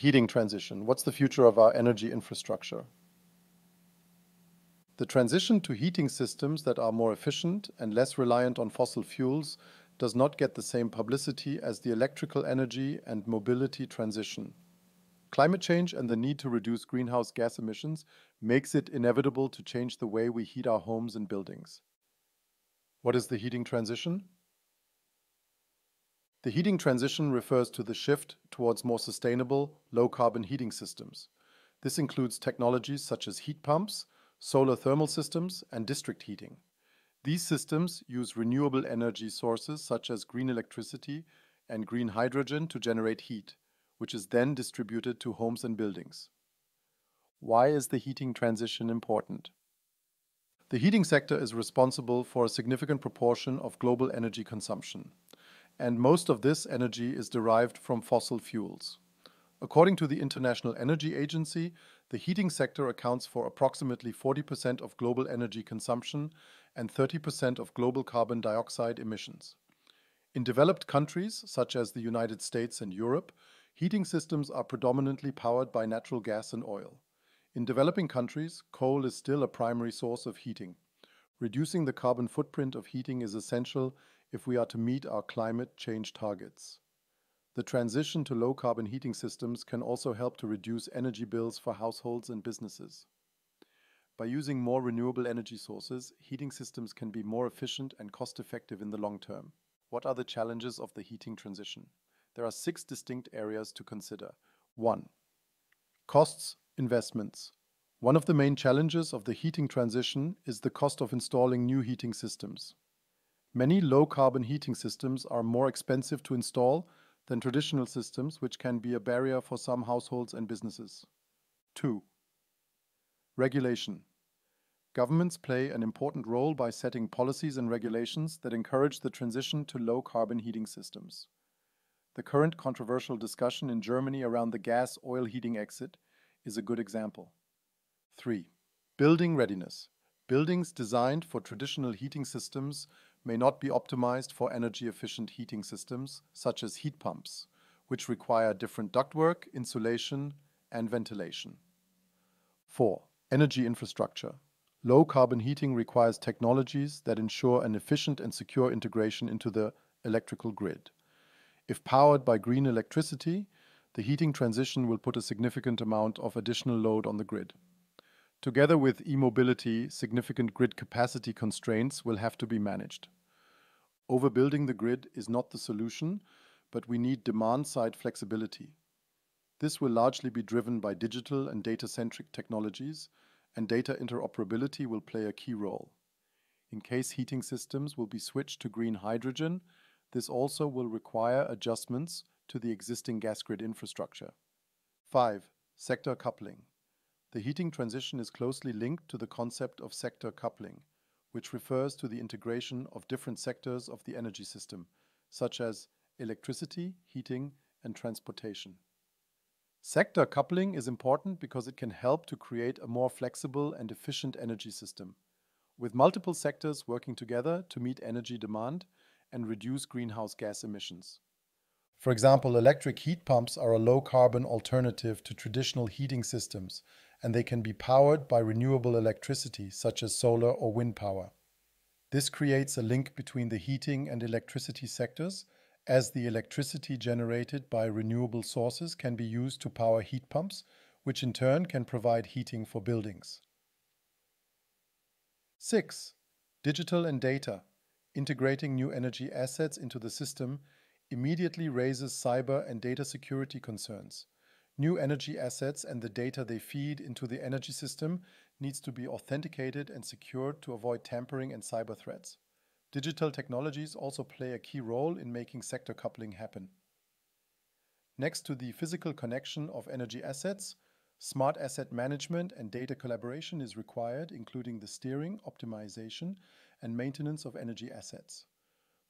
heating transition. What's the future of our energy infrastructure? The transition to heating systems that are more efficient and less reliant on fossil fuels does not get the same publicity as the electrical energy and mobility transition. Climate change and the need to reduce greenhouse gas emissions makes it inevitable to change the way we heat our homes and buildings. What is the heating transition? The heating transition refers to the shift towards more sustainable, low-carbon heating systems. This includes technologies such as heat pumps, solar thermal systems, and district heating. These systems use renewable energy sources such as green electricity and green hydrogen to generate heat, which is then distributed to homes and buildings. Why is the heating transition important? The heating sector is responsible for a significant proportion of global energy consumption, and most of this energy is derived from fossil fuels. According to the International Energy Agency, the heating sector accounts for approximately 40% of global energy consumption and 30% of global carbon dioxide emissions. In developed countries, such as the United States and Europe, heating systems are predominantly powered by natural gas and oil. In developing countries, coal is still a primary source of heating. Reducing the carbon footprint of heating is essential if we are to meet our climate change targets. The transition to low-carbon heating systems can also help to reduce energy bills for households and businesses. By using more renewable energy sources, heating systems can be more efficient and cost-effective in the long term. What are the challenges of the heating transition? There are 6 distinct areas to consider. 1. Costs, investments. One of the main challenges of the heating transition is the cost of installing new heating systems. Many low-carbon heating systems are more expensive to install than traditional systems, which can be a barrier for some households and businesses. 2. Regulation. Governments play an important role by setting policies and regulations that encourage the transition to low-carbon heating systems. The current controversial discussion in Germany around the gas-oil heating exit is a good example. 3. Building readiness. Buildings designed for traditional heating systems may not be optimized for energy-efficient heating systems, such as heat pumps, which require different ductwork, insulation, and ventilation. 4. Energy infrastructure. Low-carbon heating requires technologies that ensure an efficient and secure integration into the electrical grid. If powered by green electricity, the heating transition will put a significant amount of additional load on the grid. Together with e-mobility, significant grid capacity constraints will have to be managed. Overbuilding the grid is not the solution, but we need demand-side flexibility. This will largely be driven by digital and data-centric technologies, and data interoperability will play a key role. In case heating systems will be switched to green hydrogen, this also will require adjustments to the existing gas grid infrastructure. 5. Sector coupling. The heating transition is closely linked to the concept of sector coupling, which refers to the integration of different sectors of the energy system, such as electricity, heating, and transportation. Sector coupling is important because it can help to create a more flexible and efficient energy system, with multiple sectors working together to meet energy demand and reduce greenhouse gas emissions. For example, electric heat pumps are a low-carbon alternative to traditional heating systems, and they can be powered by renewable electricity, such as solar or wind power. This creates a link between the heating and electricity sectors, as the electricity generated by renewable sources can be used to power heat pumps, which in turn can provide heating for buildings. 6. Digital and data. Integrating new energy assets into the system immediately raises cyber and data security concerns. New energy assets and the data they feed into the energy system needs to be authenticated and secured to avoid tampering and cyber threats. Digital technologies also play a key role in making sector coupling happen. Next to the physical connection of energy assets, smart asset management and data collaboration is required, including the steering, optimization, and maintenance of energy assets.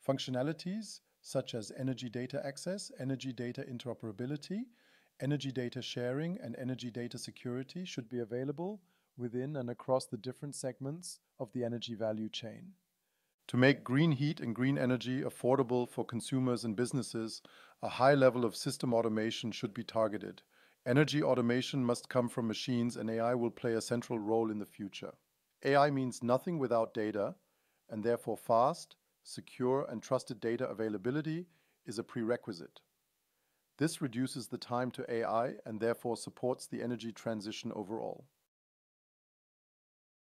Functionalities such as energy data access, energy data interoperability, energy data sharing, and energy data security should be available within and across the different segments of the energy value chain. To make green heat and green energy affordable for consumers and businesses, a high level of system automation should be targeted, Energy automation must come from machines, and AI will play a central role in the future. AI means nothing without data, and therefore fast, secure, and trusted data availability is a prerequisite. This reduces the time to AI and therefore supports the energy transition overall.